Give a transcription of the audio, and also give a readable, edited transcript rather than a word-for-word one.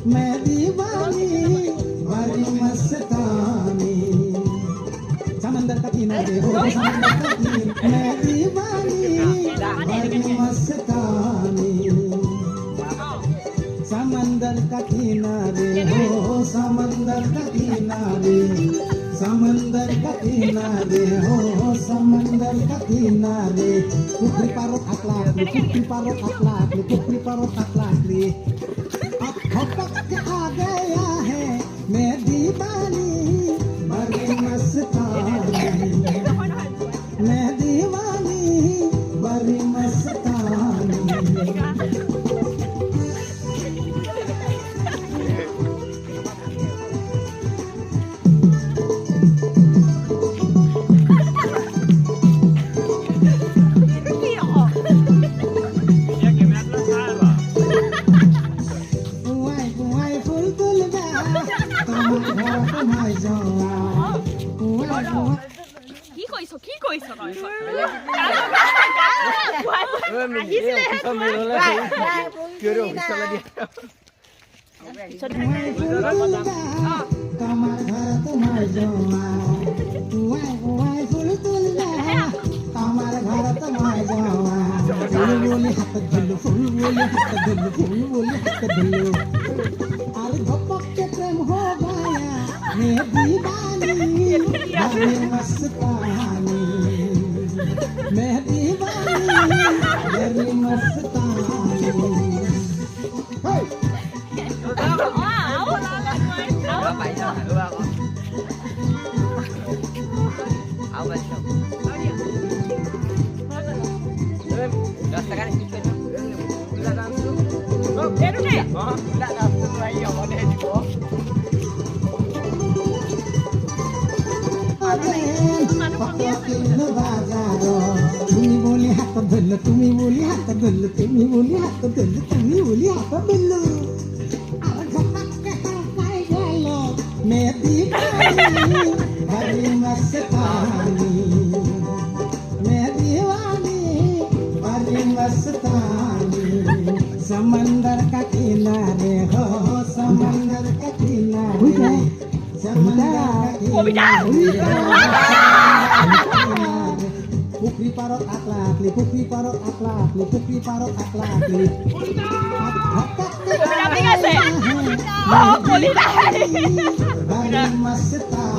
मैं दीवानी बड़ी मस्तानी समंदर का किनारे हो समंदर का किनारे मैं दीवानी बड़ी मस्तानी समंदर का किनारे हो समंदर का किनारे समंदर का किनारे हो समंदर का किनारे पुत्री parut akhlakli पुत्री parut akhlakli पुत्री parut akhlakli अब भपक के आ गया है मैं दीवानी बड़ी मस्तानी मैं दीवानी बड़ी मस्तानी 키고 있어 너 이거. मैं दीवानी बड़ी मस्तानी तुम्ही बोली हात धरलं तुम्ही बोली हात धरलं तुम्ही बोली हात धरलं तुम्ही बोली हात धरलं काय झालं मैं दीवानी बड़ी मस्तानी मैं दीवानी बड़ी मस्तानी समंदर का किनारे हो समंदर का किनारे समंदर का किनारे Pukri parot akhlakli, pukri parot akhlakli, pukri parot akhlakli. Oh, boleh tak? Bagi mastani,